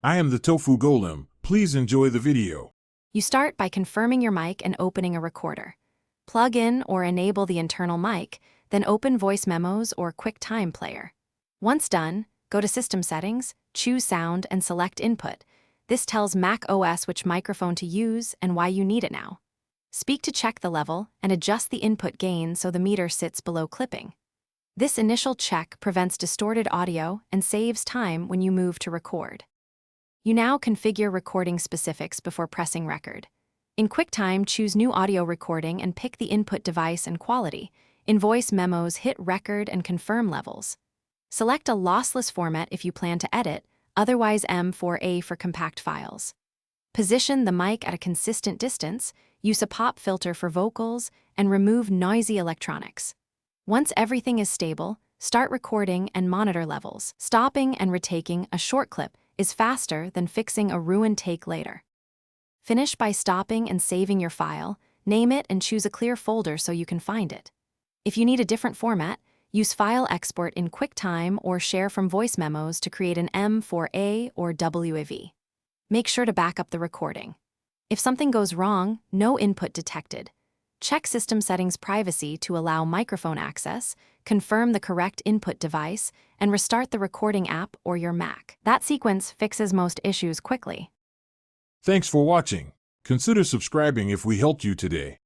I am the Tofu Golem. Please enjoy the video. You start by confirming your mic and opening a recorder. Plug in or enable the internal mic, then open Voice Memos or QuickTime Player. Once done, go to System Settings, choose Sound, and select Input. This tells Mac OS which microphone to use and why you need it now. Speak to check the level and adjust the input gain so the meter sits below clipping. This initial check prevents distorted audio and saves time when you move to record. You now configure recording specifics before pressing record. In QuickTime, choose New Audio Recording and pick the input device and quality. In Voice Memos, hit Record and confirm levels. Select a lossless format if you plan to edit, otherwise M4A for compact files. Position the mic at a consistent distance, use a pop filter for vocals, and remove noisy electronics. Once everything is stable, start recording and monitor levels. Stopping and retaking a short clip is faster than fixing a ruined take later. Finish by stopping and saving your file, name it, and choose a clear folder so you can find it. If you need a different format, use File Export in QuickTime or share from Voice Memos to create an M4A or WAV. Make sure to back up the recording. If something goes wrong, no input detected. Check System Settings Privacy to allow microphone access, confirm the correct input device, and restart the recording app or your Mac. That sequence fixes most issues quickly. Thanks for watching. Consider subscribing if we helped you today.